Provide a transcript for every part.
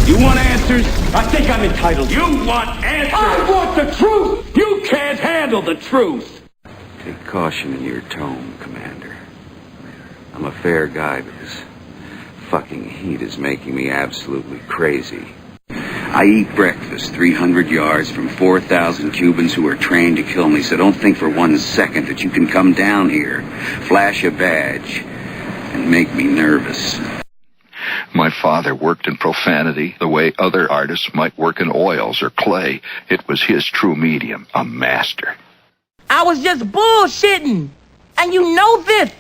You want answers? I think I'm entitled. You want answers? I want the truth! You can't handle the truth! Take caution in your tone, Commander. I'm a fair guy, but this fucking heat is making me absolutely crazy. I eat breakfast 300 yards from 4,000 Cubans who are trained to kill me, so don't think for 1 second that you can come down here, flash a badge, and make me nervous. My father worked in profanity the way other artists might work in oils or clay. It was his true medium, a master. I was just bullshitting. And you know this,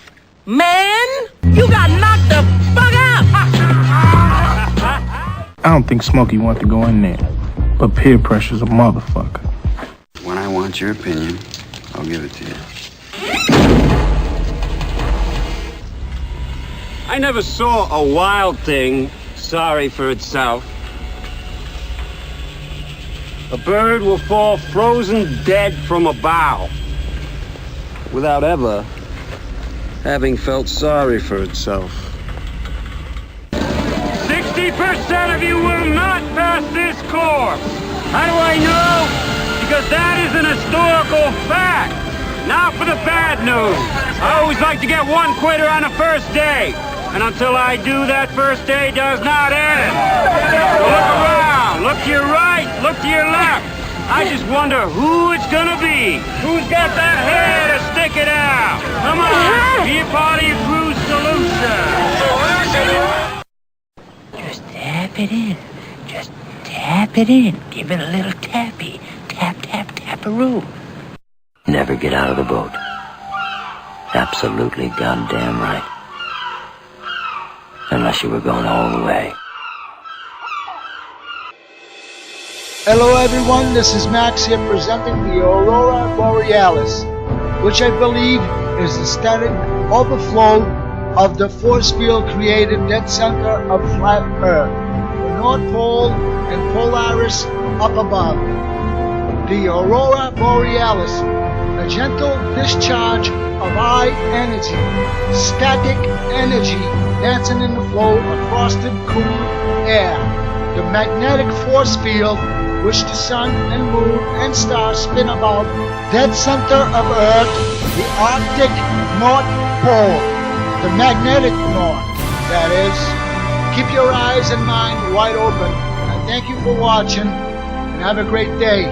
man. You got knocked the fuck out. I don't think Smokey wanted to go in there, but peer pressure's a motherfucker. When I want your opinion, I'll give it to you. I never saw a wild thing sorry for itself. A bird will fall frozen dead from a bough without ever having felt sorry for itself. 60% of you will not pass this course. How do I know? Because that is an historical fact. Now for the bad news. I always like to get one quitter on the first day. And until I do, that first day does not end. So look around, look to your right, look to your left. I just wonder who it's gonna be. Who's got that hair to stick it out? Come on, be a part of your crew's solution. Just tap it in. Just tap it in. Give it a little tappy. Tap, tap, tap-a-roo. Never get out of the boat. Absolutely goddamn right. Unless you were going all the way. Hello everyone, this is Max here presenting the Aurora Borealis, which I believe is the static overflow of the force field created dead center of flat Earth, the North Pole and Polaris up above. The Aurora Borealis, a gentle discharge of high energy, static energy dancing in the flow of frosted cool air. The magnetic force field which the sun and moon and stars spin about, dead center of Earth, the Arctic North Pole, the magnetic North, that is. Keep your eyes and mind wide open. I thank you for watching and have a great day.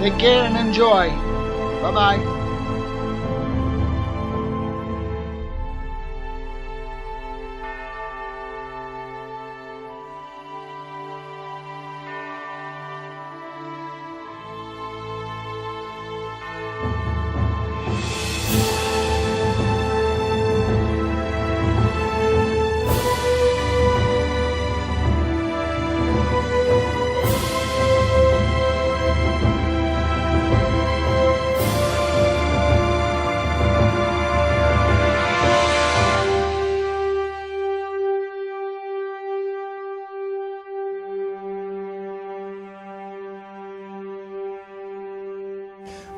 Take care and enjoy. Bye-bye.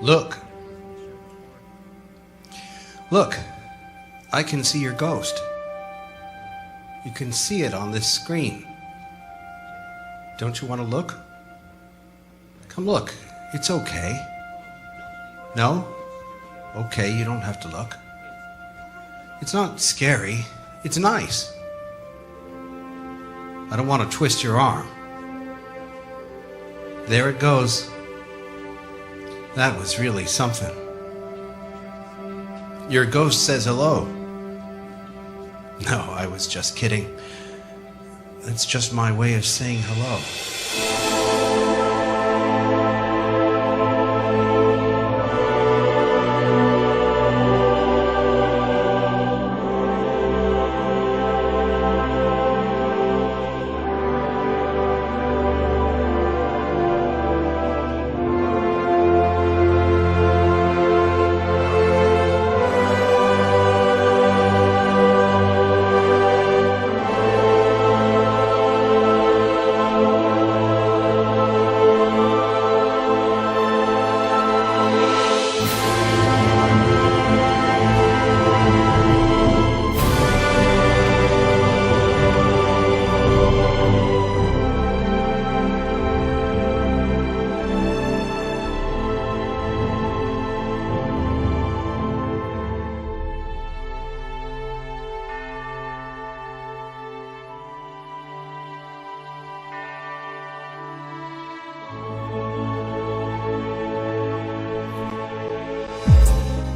Look. Look. I can see your ghost. You can see it on this screen. Don't you want to look? Come look. It's okay. No? Okay, you don't have to look. It's not scary. It's nice. I don't want to twist your arm. There it goes. That was really something. Your ghost says hello. No, I was just kidding. It's just my way of saying hello.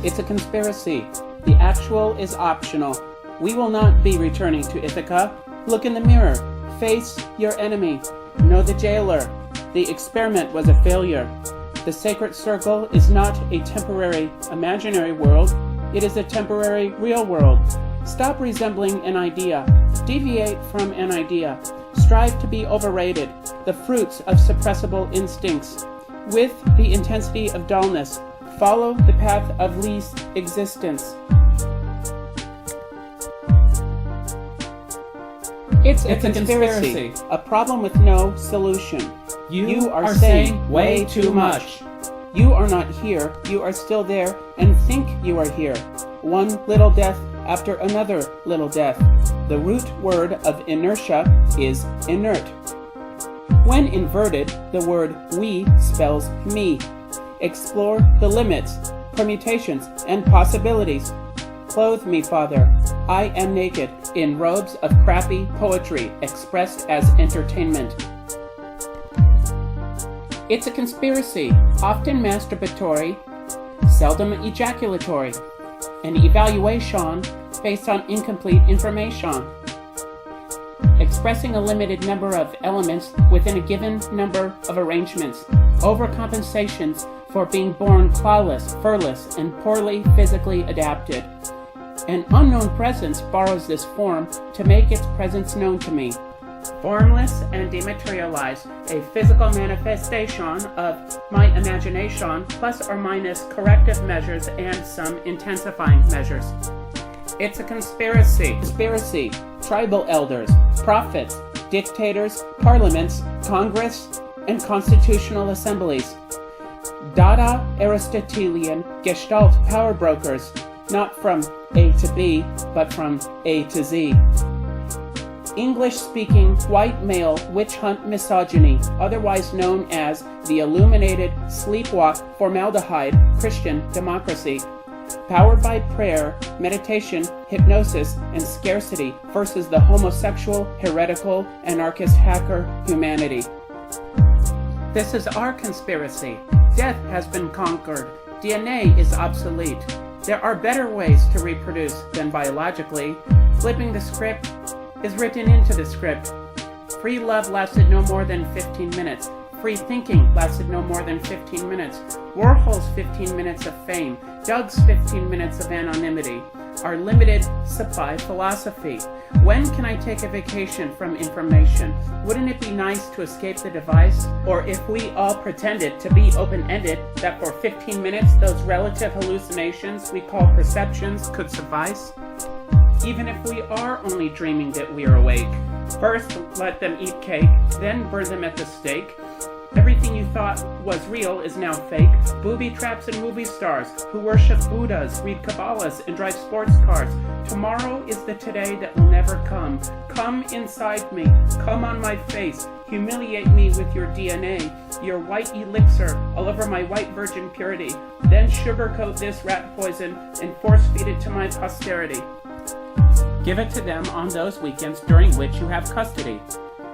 It's a conspiracy. The actual is optional. We will not be returning to Ithaca. Look in the mirror. Face your enemy. Know the jailer. The experiment was a failure. The sacred circle is not a temporary, imaginary world. It is a temporary, real world. Stop resembling an idea. Deviate from an idea. Strive to be overrated. The fruits of suppressible instincts. With the intensity of dullness, follow the path of least existence. It's a conspiracy, a problem with no solution. You are saying way too much. You are not here, you are still there, and think you are here. One little death after another little death. The root word of inertia is inert. When inverted, the word we spells me. Explore the limits, permutations, and possibilities. Clothe me, Father. I am naked, in robes of crappy poetry expressed as entertainment. It's a conspiracy, often masturbatory, seldom ejaculatory. An evaluation based on incomplete information. Expressing a limited number of elements within a given number of arrangements. Overcompensations for being born clawless, furless, and poorly physically adapted. An unknown presence borrows this form to make its presence known to me. Formless and dematerialized, a physical manifestation of my imagination, plus or minus corrective measures and some intensifying measures. It's a conspiracy. Tribal elders, prophets, dictators, parliaments, Congress, and constitutional assemblies. Dada Aristotelian Gestalt power brokers, not from A to B, but from A to Z. English-speaking white male witch hunt misogyny, otherwise known as the illuminated sleepwalk formaldehyde Christian democracy. Powered by prayer, meditation, hypnosis, and scarcity versus the homosexual, heretical, anarchist hacker humanity. This is our conspiracy. Death has been conquered. DNA is obsolete. There are better ways to reproduce than biologically. Flipping the script is written into the script. Free love lasted no more than 15 minutes. Free thinking lasted no more than 15 minutes. Warhol's 15 minutes of fame. Doug's 15 minutes of anonymity. Our limited supply philosophy. When can I take a vacation from information? Wouldn't it be nice to escape the device? Or if we all pretended to be open-ended, that for 15 minutes those relative hallucinations we call perceptions could suffice? Even if we are only dreaming that we are awake. First, let them eat cake, then burn them at the stake. Everything you thought was real is now fake. Booby traps and movie stars who worship Buddhas, read Kabbalahs, and drive sports cars. Tomorrow is the today that will never come. Come inside me. Come on my face. Humiliate me with your DNA, your white elixir all over my white virgin purity. Then sugarcoat this rat poison and force feed it to my posterity. Give it to them on those weekends during which you have custody.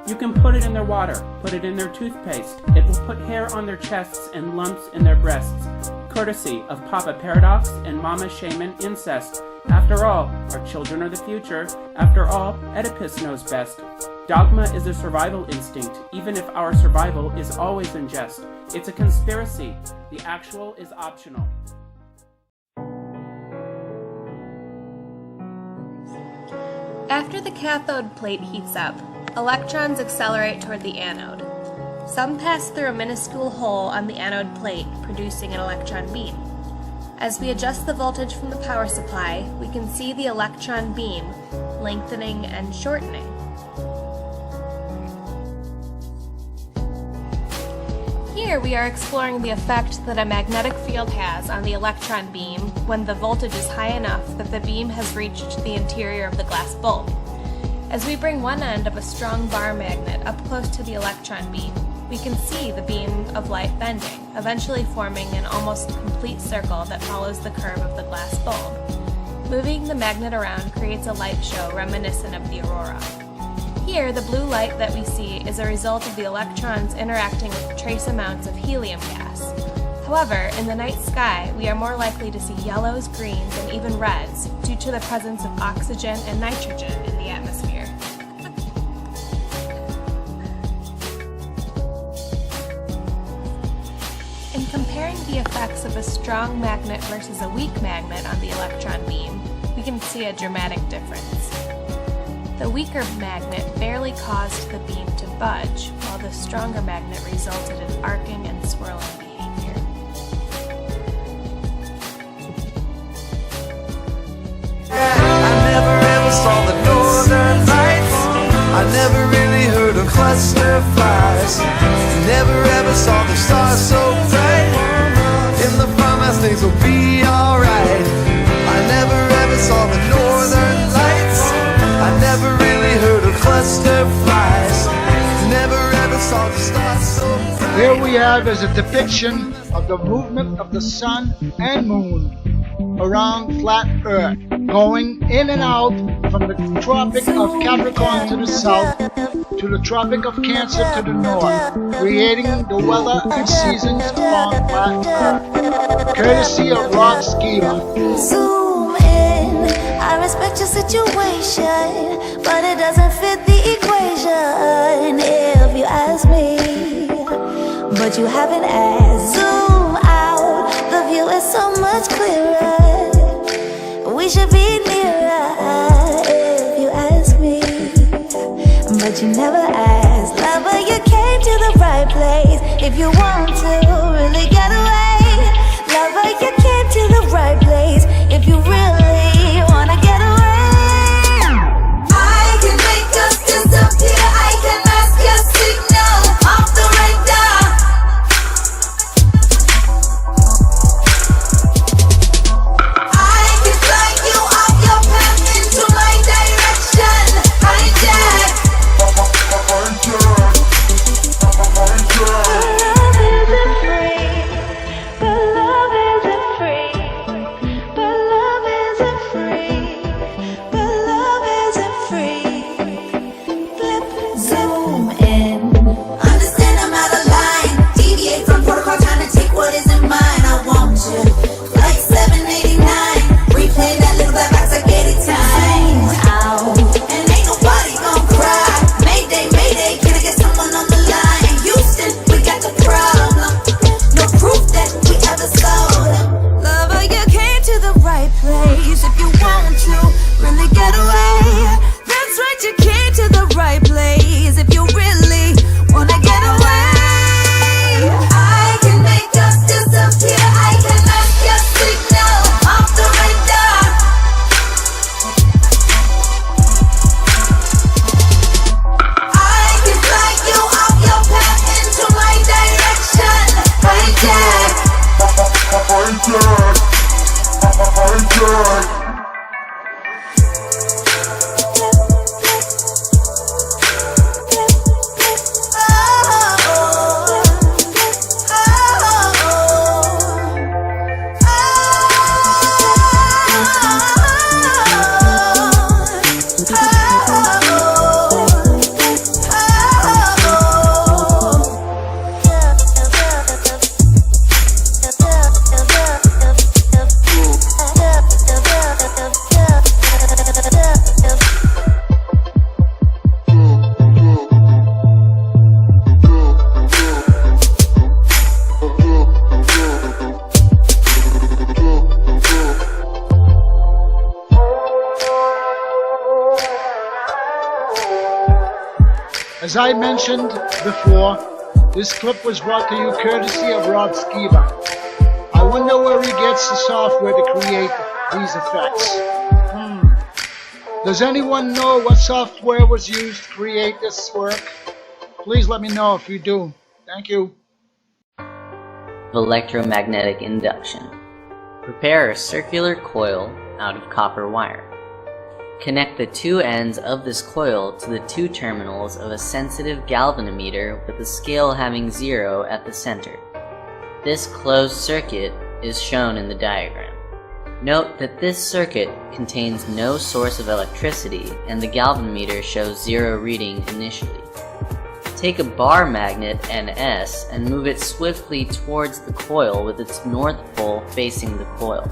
You can put it in their water, put it in their toothpaste. It will put hair on their chests and lumps in their breasts. Courtesy of Papa Paradox and Mama Shaman incest. After all, our children are the future. After all, Oedipus knows best. Dogma is a survival instinct, even if our survival is always in jest. It's a conspiracy. The actual is optional. After the cathode plate heats up, electrons accelerate toward the anode. Some pass through a minuscule hole on the anode plate, producing an electron beam. As we adjust the voltage from the power supply, we can see the electron beam lengthening and shortening. Here we are exploring the effect that a magnetic field has on the electron beam when the voltage is high enough that the beam has reached the interior of the glass bulb. As we bring one end of a strong bar magnet up close to the electron beam, we can see the beam of light bending, eventually forming an almost complete circle that follows the curve of the glass bulb. Moving the magnet around creates a light show reminiscent of the aurora. Here, the blue light that we see is a result of the electrons interacting with trace amounts of helium gas. However, in the night sky, we are more likely to see yellows, greens, and even reds due to the presence of oxygen and nitrogen in the atmosphere. In comparing the effects of a strong magnet versus a weak magnet on the electron beam, we can see a dramatic difference. The weaker magnet barely caused the beam to budge, while the stronger magnet resulted in arcing and swirling behavior. I never ever saw the northern lights. I never really heard of cluster flies. Never ever saw the stars so bright. In the farmhouse things will be alright. I never ever saw the northern lights. I never really heard of cluster flies. Never ever saw the stars so bright. Here we have is a depiction of the movement of the sun and moon around flat Earth, going in and out from the Tropic of Capricorn to the south to the Tropic of Cancer to the north, creating the weather and seasons along flat Earth, courtesy of Rod Skiba. Zoom in, I respect your situation, but it doesn't fit the equation, if you ask me. But you haven't asked. Zoom out, the view is so much clearer. We should be nearer, if you ask me. But you never asked. Lover, you came to the right place. If you want to really get away, lover, you came to the right place. If you really wanna get away, I can make us disappear. I can mask your signal off the radar. I can fly you off your path into my direction. Hijack. Love isn't free, but love isn't free, but love isn't free. Flip, zoom in. Understand I'm out of line. Deviate from protocol, trying to take what isn't mine. I want you like 789. Replay that little black box like 80 times. Out, and ain't nobody gon' cry. Mayday, mayday, can I get someone on the line? Houston, we got the problem. No proof that we ever sold them. Lover, you came to the right place. If you want to really get away, that's right, you came to the right place. If you really wanna get away, I can make us disappear. I can mask your signal off the radar. I can fly you off your path into my direction. Hijack. As I mentioned before, this clip was brought to you courtesy of Rod Skiba. I wonder where he gets the software to create these effects. Does anyone know what software was used to create this work? Please let me know if you do. Thank you. Electromagnetic induction. Prepare a circular coil out of copper wire. Connect the two ends of this coil to the two terminals of a sensitive galvanometer with a scale having 0 at the center. This closed circuit is shown in the diagram. Note that this circuit contains no source of electricity and the galvanometer shows 0 reading initially. Take a bar magnet NS and move it swiftly towards the coil with its north pole facing the coil.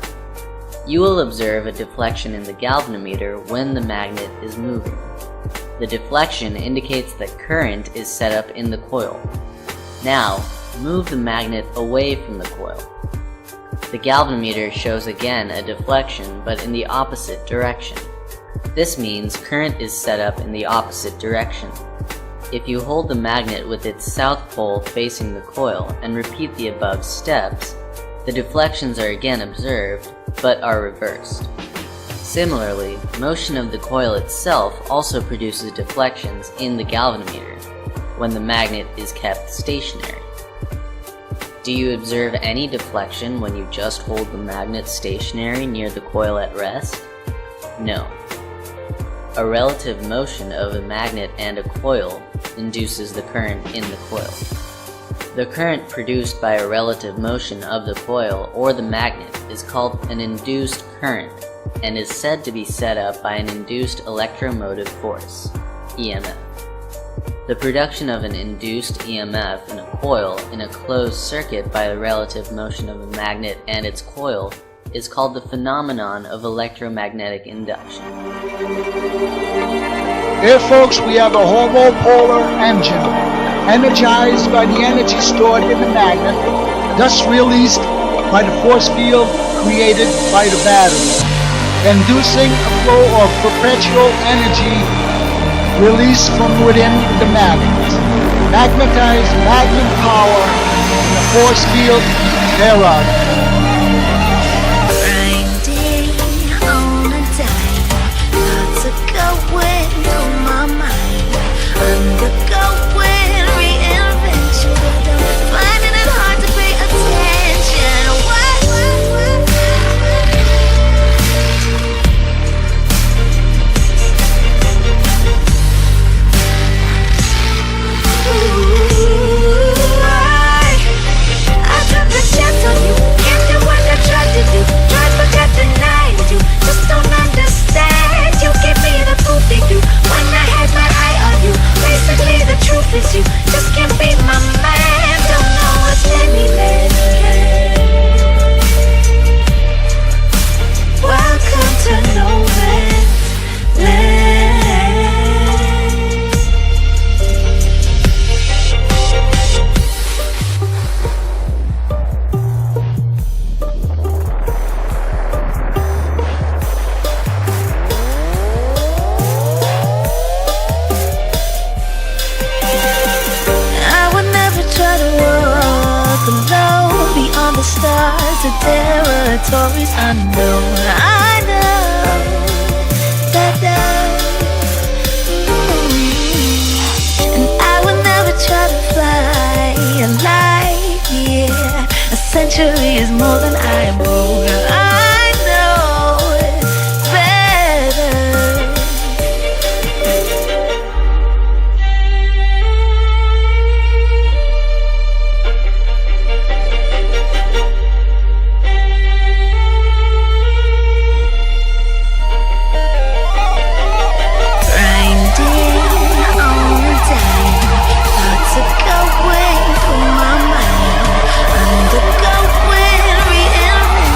You will observe a deflection in the galvanometer when the magnet is moving. The deflection indicates that current is set up in the coil. Now, move the magnet away from the coil. The galvanometer shows again a deflection, but in the opposite direction. This means current is set up in the opposite direction. If you hold the magnet with its south pole facing the coil and repeat the above steps, the deflections are again observed, but are reversed. Similarly, motion of the coil itself also produces deflections in the galvanometer when the magnet is kept stationary. Do you observe any deflection when you just hold the magnet stationary near the coil at rest? No. A relative motion of a magnet and a coil induces the current in the coil. The current produced by a relative motion of the coil or the magnet is called an induced current and is said to be set up by an induced electromotive force, EMF. The production of an induced EMF in a coil in a closed circuit by the relative motion of a magnet and its coil is called the phenomenon of electromagnetic induction. Here, folks, we have a homopolar engine, energized by the energy stored in the magnet, thus released by the force field created by the battery, inducing a flow of perpetual energy released from within the magnet. Magnetized magnum power and the force field thereof. You just can't be my man, don't know what's in me, welcome to no man's land. The stars, the territories unknown. I know that and I would never try to fly a light year. A century is more than I know. I know better. Undergoing reinvention.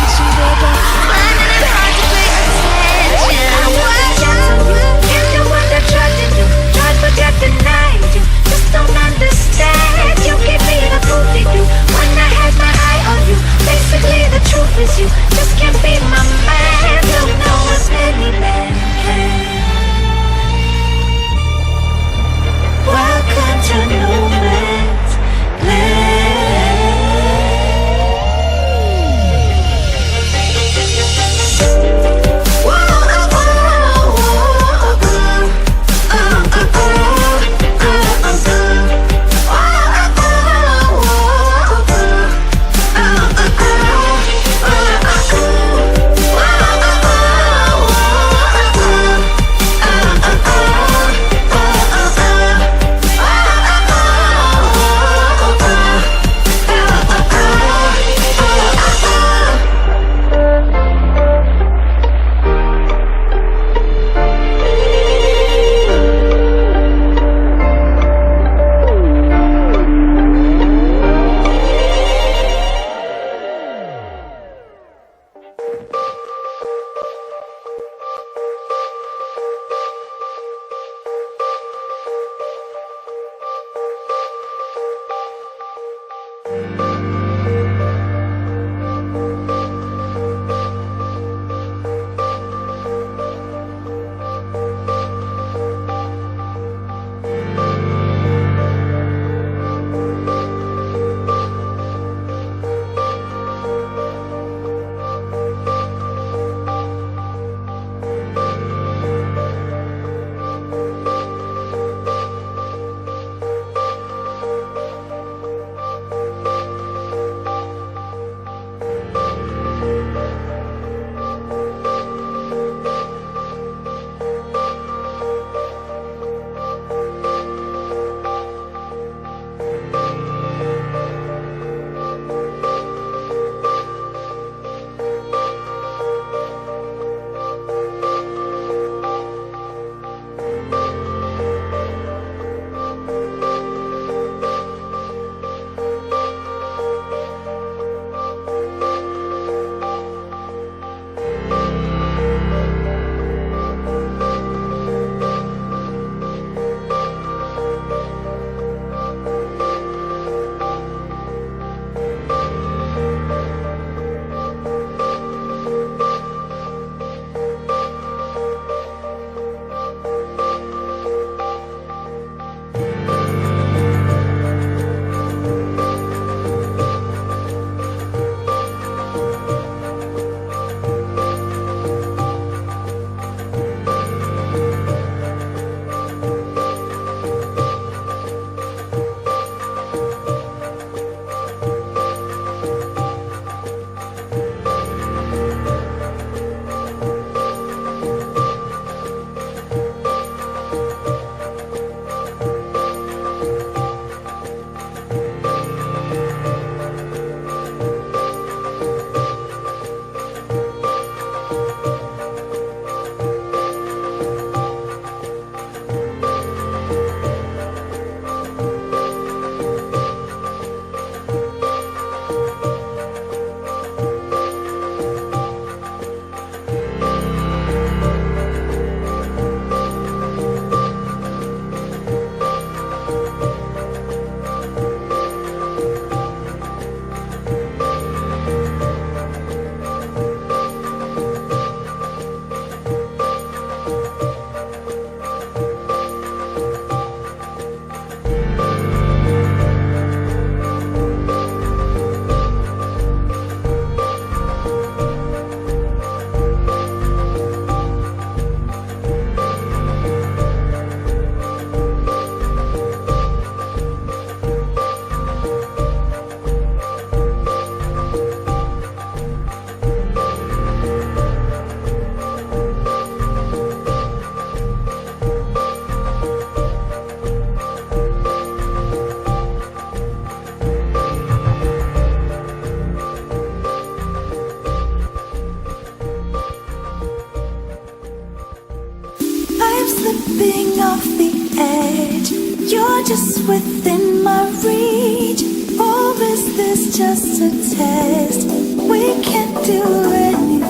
just within my reach? Or is this just a test? We can't do anything.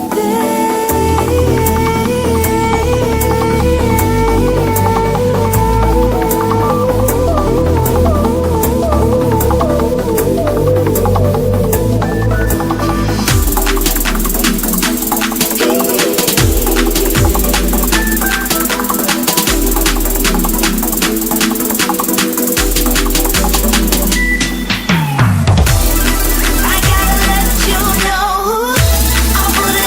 I gotta let you know I wouldn't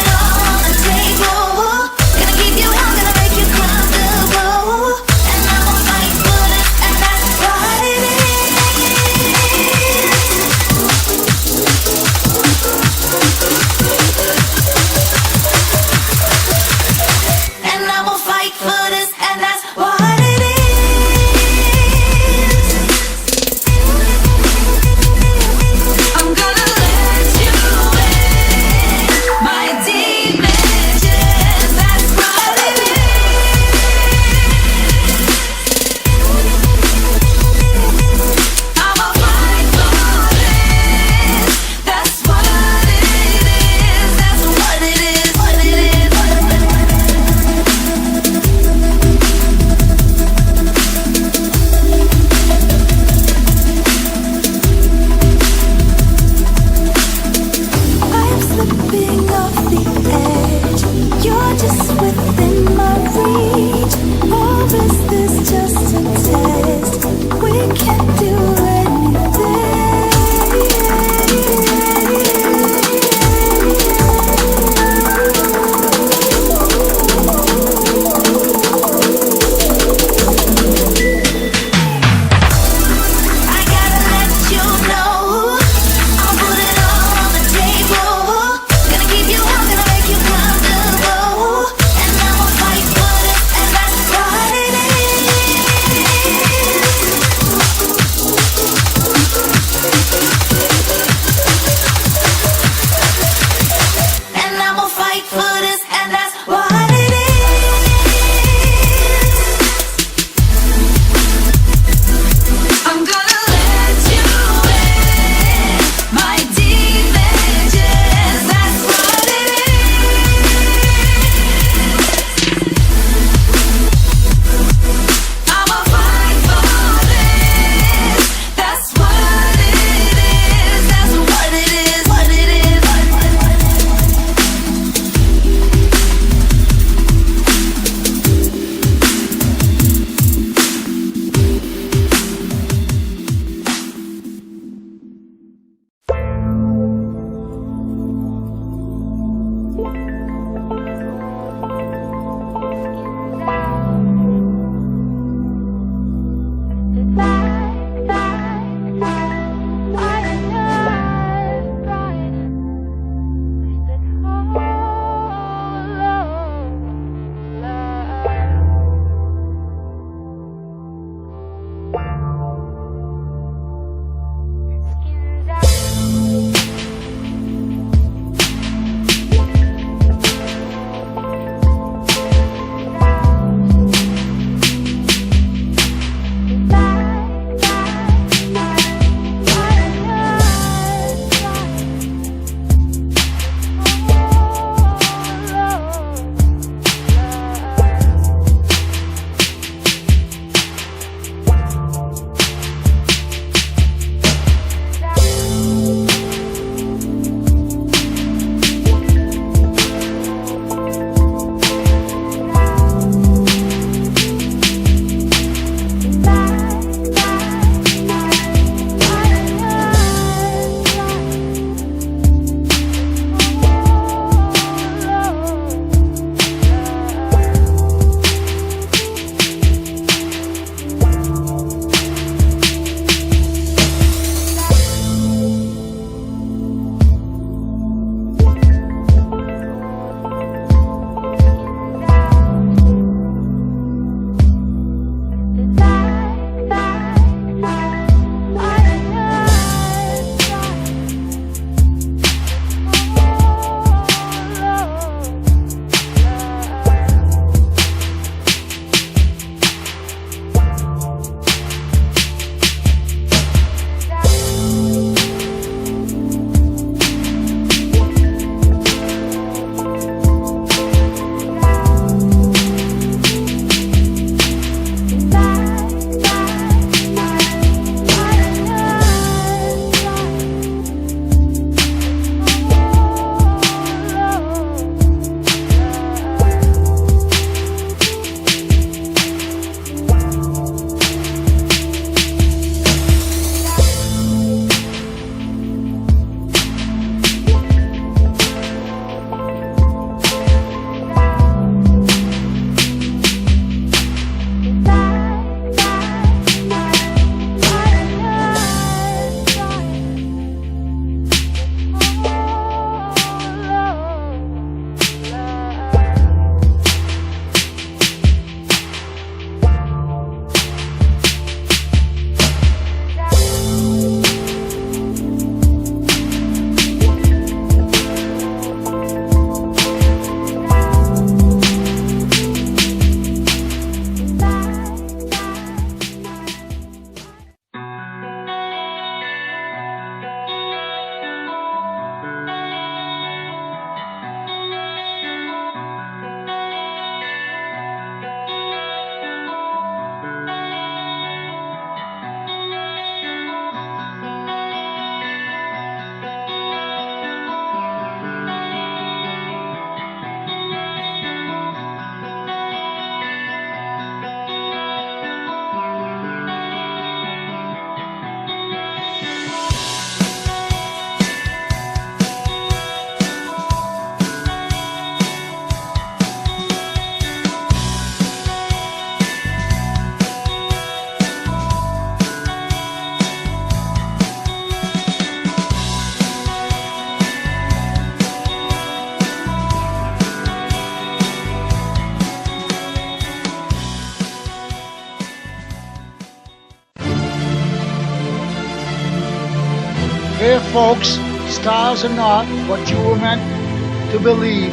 Here, folks, stars are not what you were meant to believe.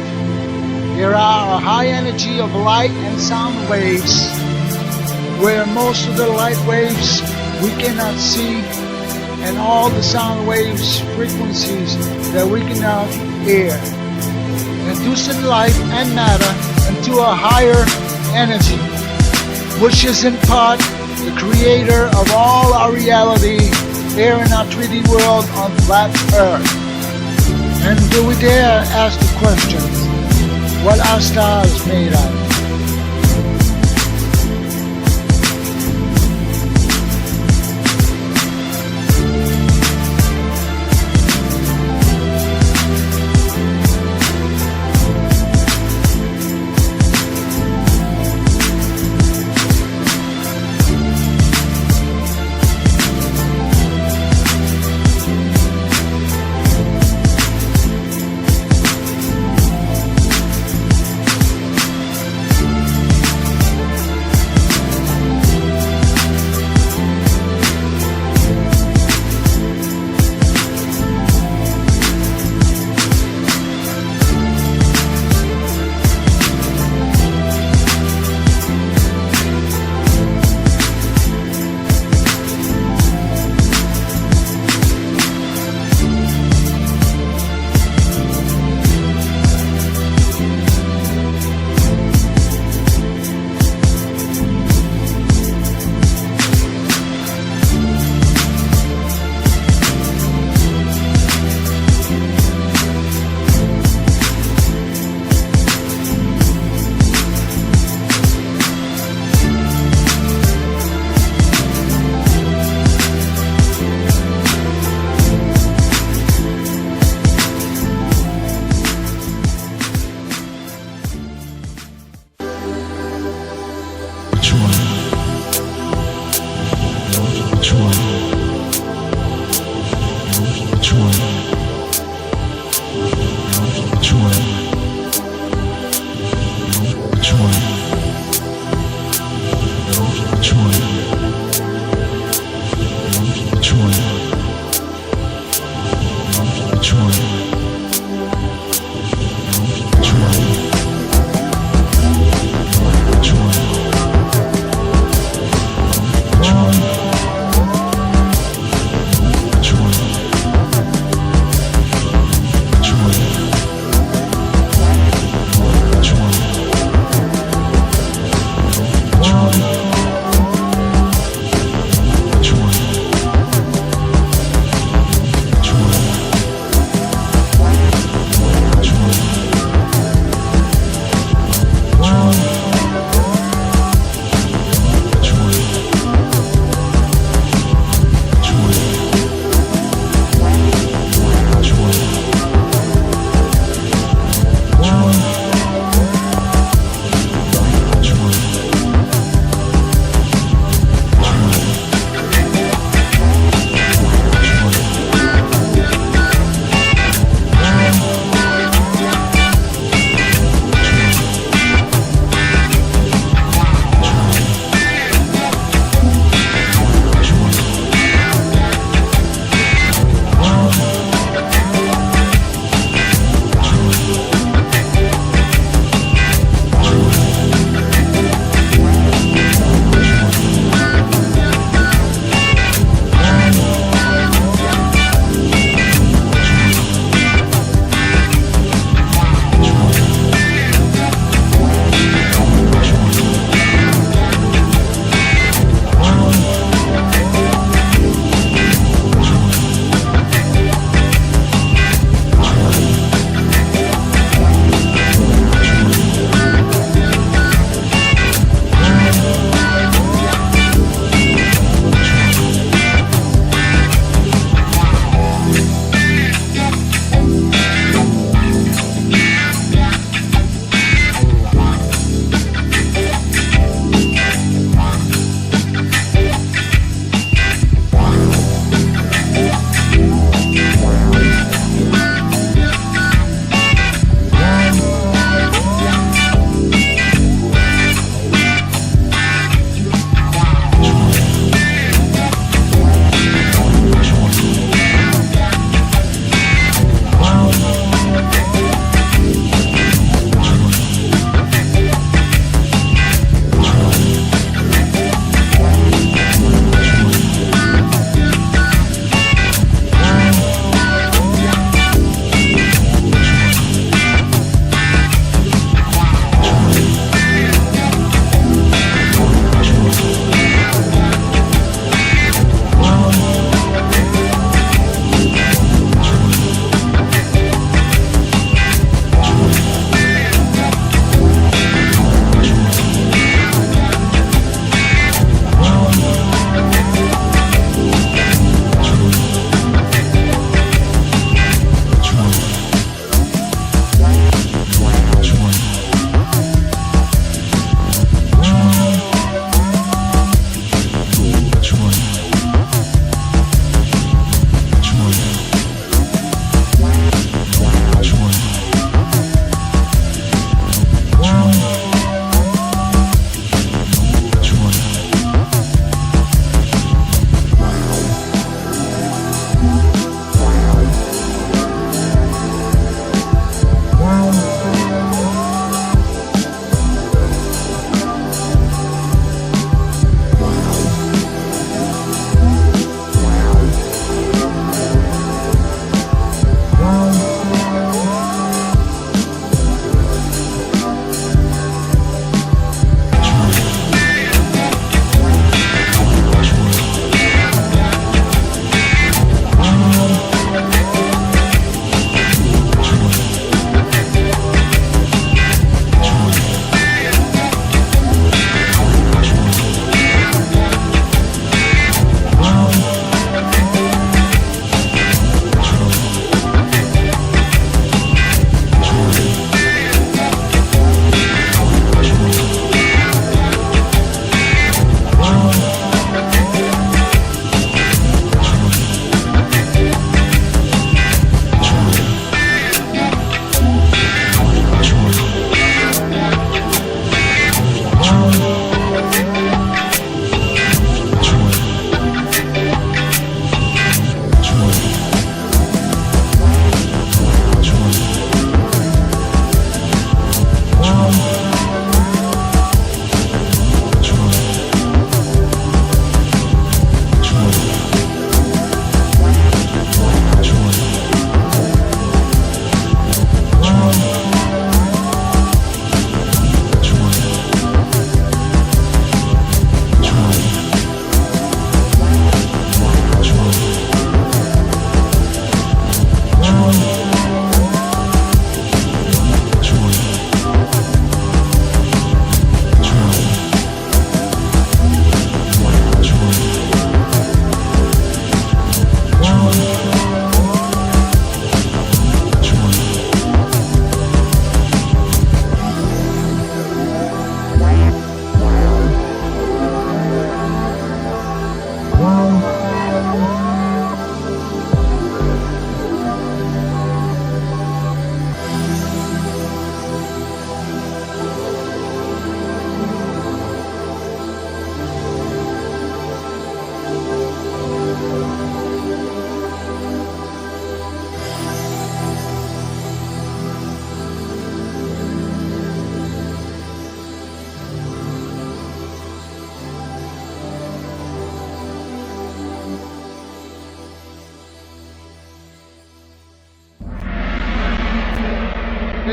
There are a high energy of light and sound waves, where most of the light waves we cannot see, and all the sound waves frequencies that we cannot hear. Inducing light and matter into a higher energy, which is in part the creator of all our reality here in our 3D world on flat Earth. And do we dare ask the question, what are stars made of?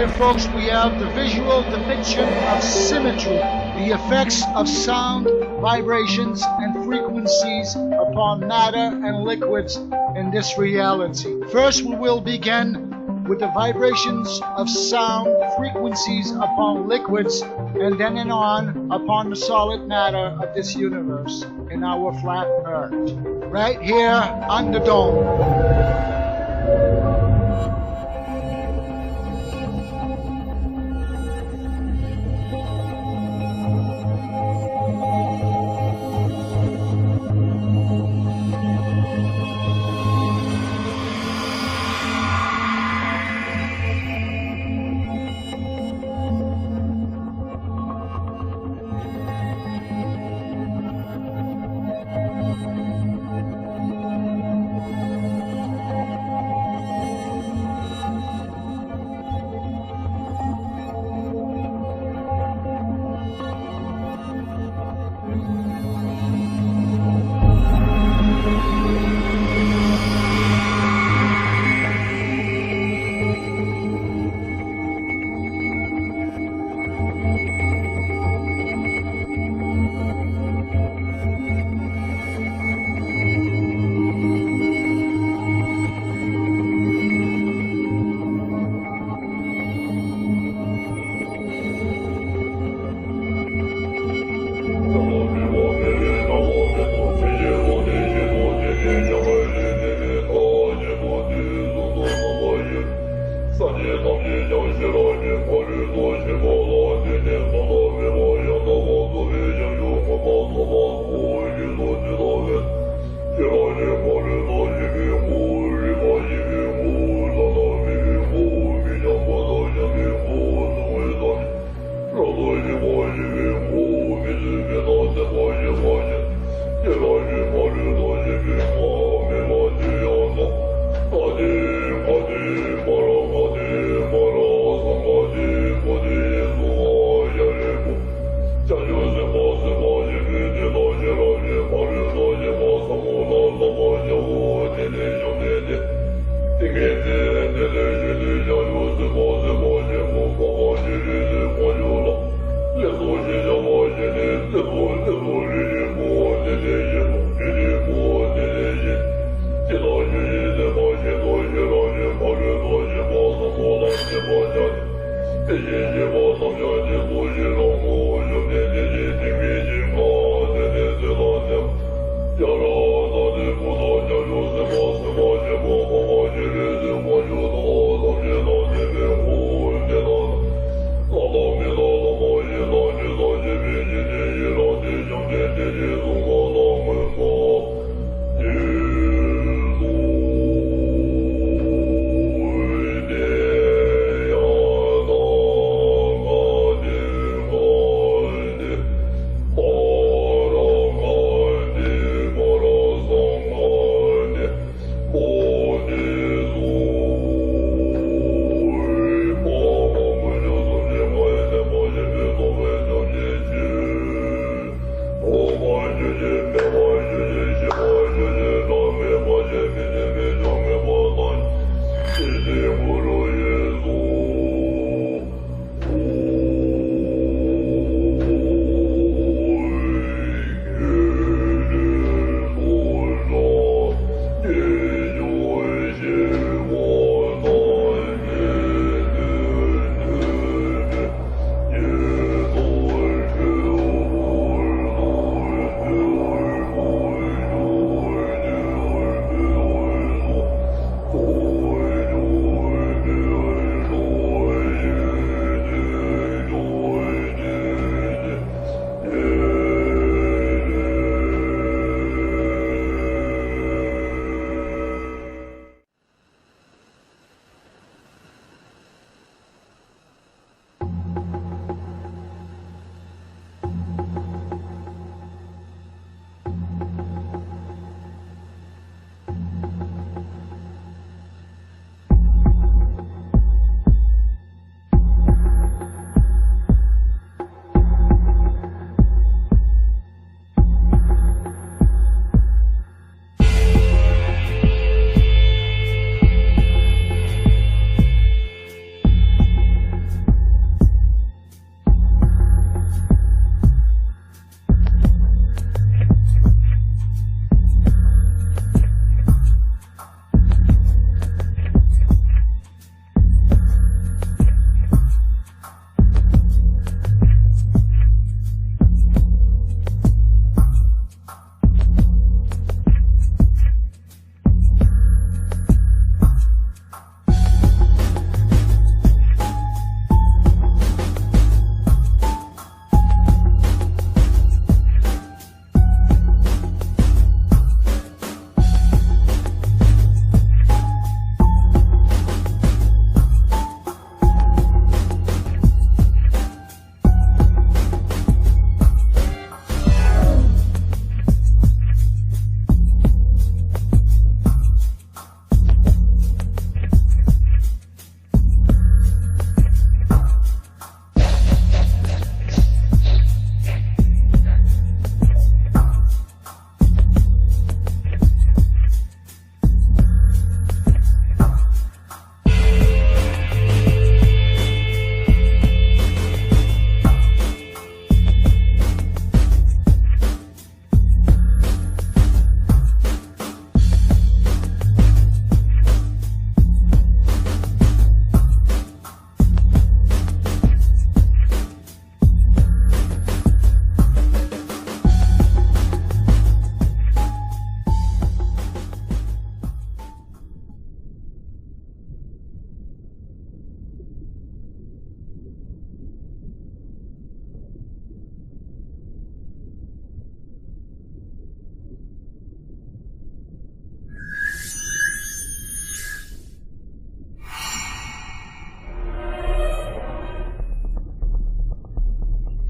Here, folks, we have the visual depiction of symmetry, the effects of sound, vibrations, and frequencies upon matter and liquids in this reality. First, we will begin with the vibrations of sound, frequencies upon liquids, and then on upon the solid matter of this universe in our flat Earth. Right here on the dome. Thank you.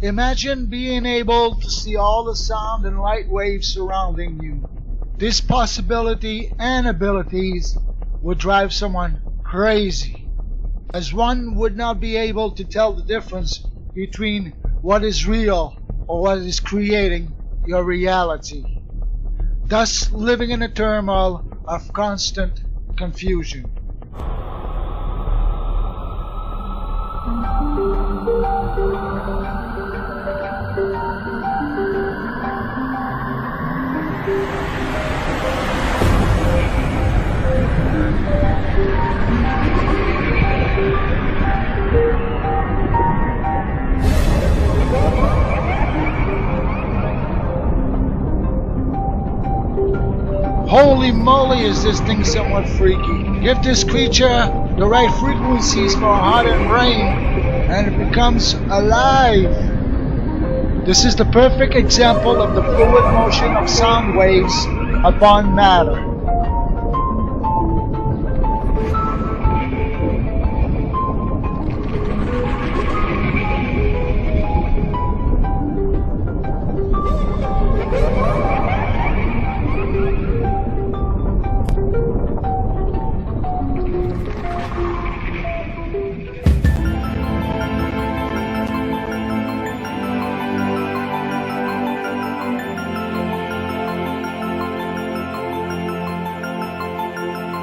Imagine being able to see all the sound and light waves surrounding you. This possibility and abilities would drive someone crazy, as one would not be able to tell the difference between what is real or what is creating your reality, thus living in a turmoil of constant confusion. Holy moly, is this thing somewhat freaky. Give this creature the right frequencies for heart and brain, and it becomes alive. This is the perfect example of the fluid motion of sound waves upon matter.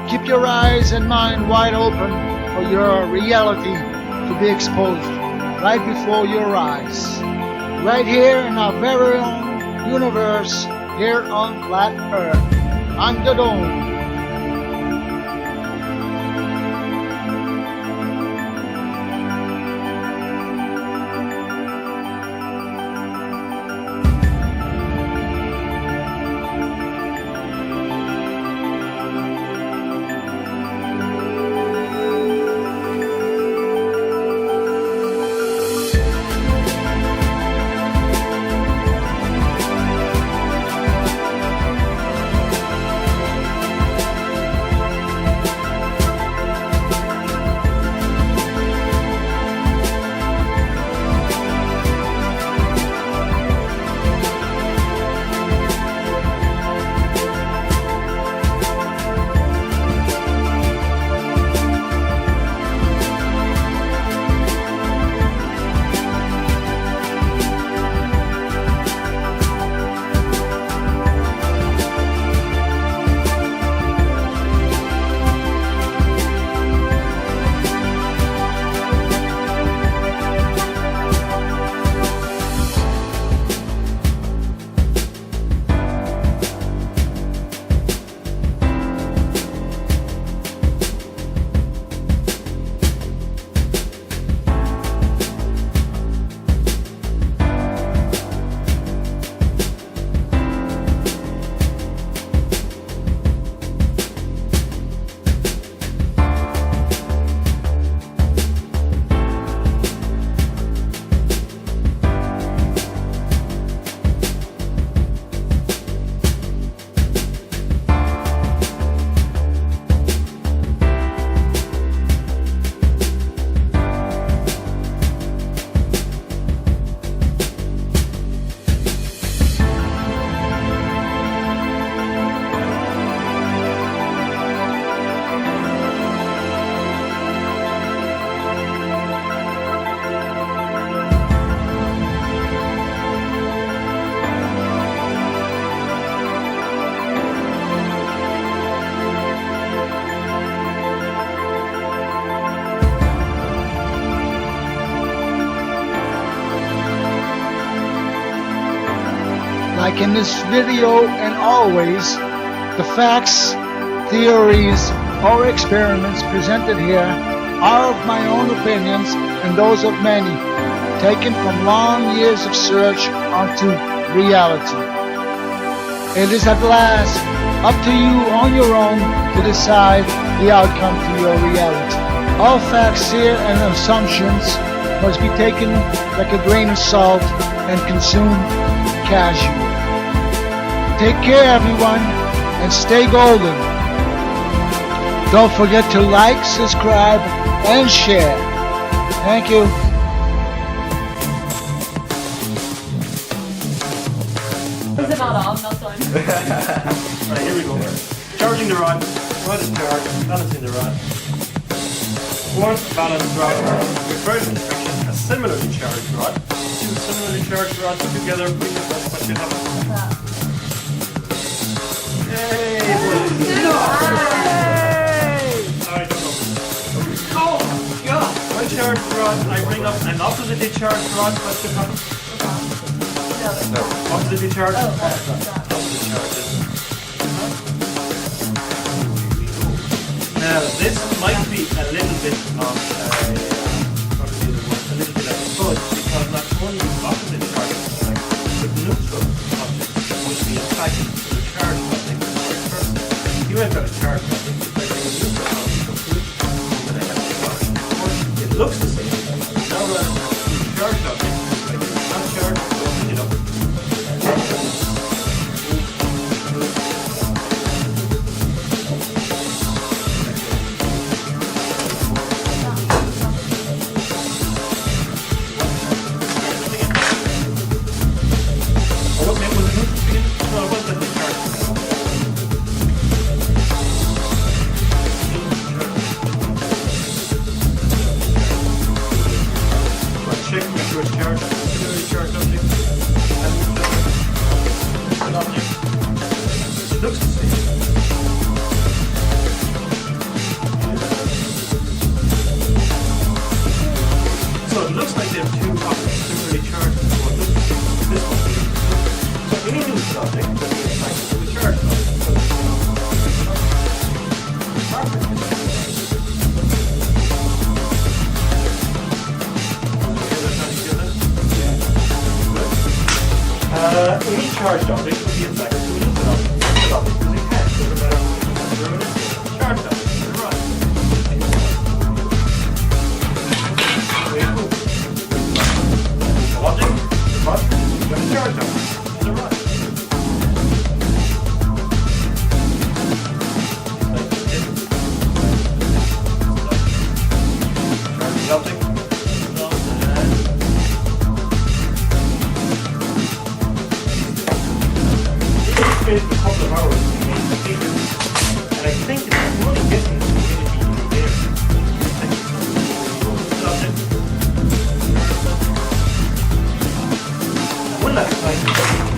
Keep your eyes and mind wide open for your reality to be exposed right before your eyes. Right here in our very own universe, here on planet Earth, on the dome. Like in this video and always, the facts, theories, or experiments presented here are of my own opinions and those of many, taken from long years of search onto reality. It is at last up to you on your own to decide the outcome to your reality. All facts here and assumptions must be taken like a grain of salt and consumed casual. Take care, everyone, and stay golden. Don't forget to like, subscribe, and share. Thank you. not on, that's fine. Right, here we go. Charging the rod. Rod is charged. Balancing the rod. Fourth balanced rod. Reverse inspection. A similarly charged rod. Two similarly charged rods put together. Bring it up. What you have. Yay! No! Sorry, don't know. Oh my god! One charged rod. I bring up an oppositely charged rod. What should happen? No. Oppositely charged? Oppositely charged. Now, this might be a little bit of a little bit of a fudge, because not only opposite charges, but neutral objects will be attracted to the charged object. You have got a charged object, if I bring a neutral object up to it, then I have a charged. It looks the same. Now rather than the charged object, I think it's not charged, so open it up. Any charged object will be attracted to a neutral object. Neutral object because it has a charged object. Right. Object, rod, you have a charged object. It's a rod. Charging object. A couple of hours to make the figure, and I think it's only getting the humidity in there. One last time,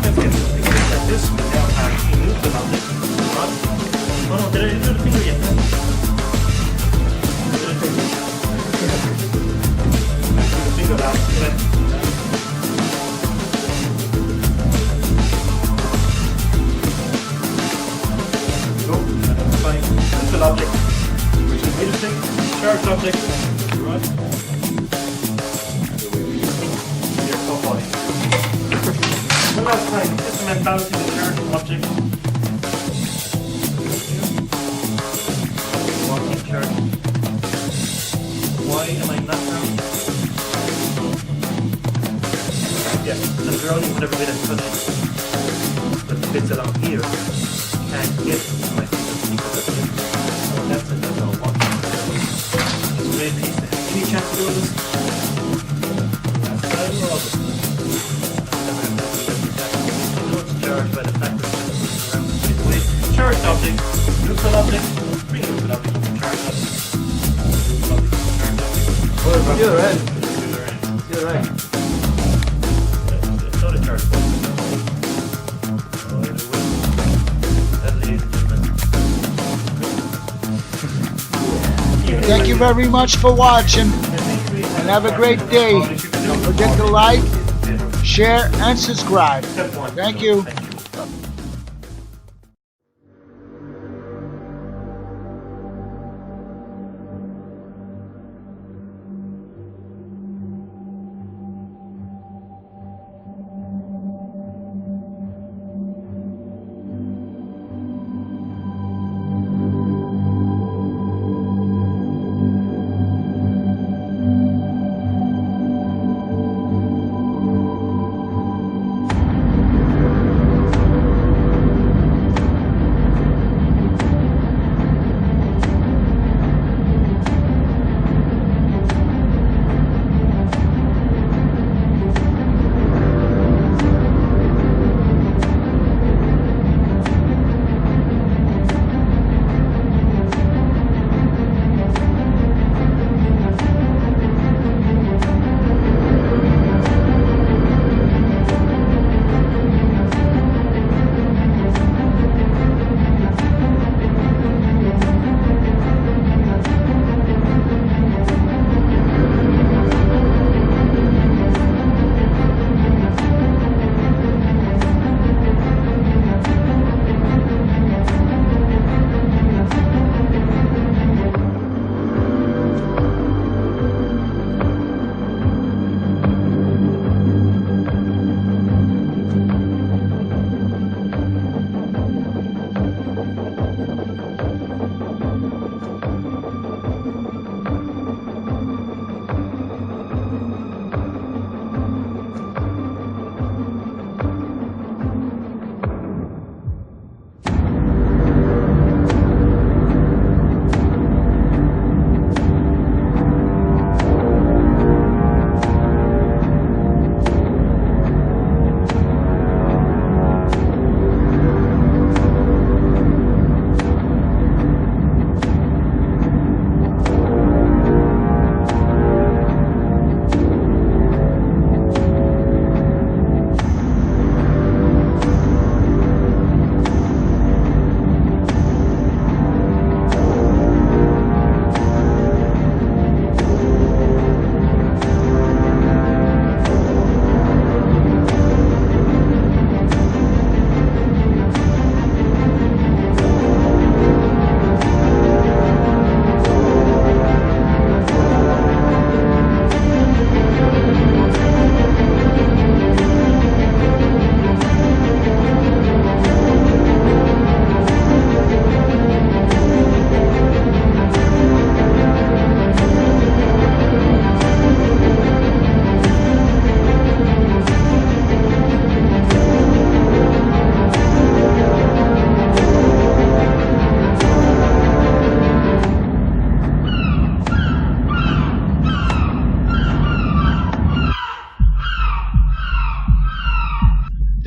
let's get something like this. We now have a neutral object. Oh no, did I do the finger yet? I did the finger last. Object, which is interesting, charged object, right? One last time, just the mentality of the charged object. Walking charge. Why am I not grounding? Yeah, I'm grounding whatever bit I'm touching. But the bits along here can't get to my fingers because of the that's another one. It's great piece. Any chance to do this? That's not a problem. It's charged by the fact that it's around the same way. Charged object, neutral object, bring neutral object, charged object. You're right. You're right. It's not a charged object. Thank you very much for watching, and have a great day. Don't forget to like, share, and subscribe. Thank you.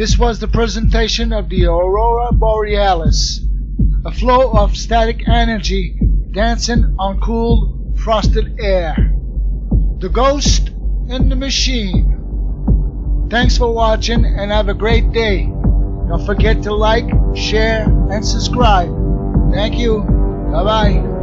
This was the presentation of the Aurora Borealis, a flow of static energy dancing on cool, frosted air. The ghost in the machine. Thanks for watching and have a great day. Don't forget to like, share, and subscribe. Thank you. Bye-bye.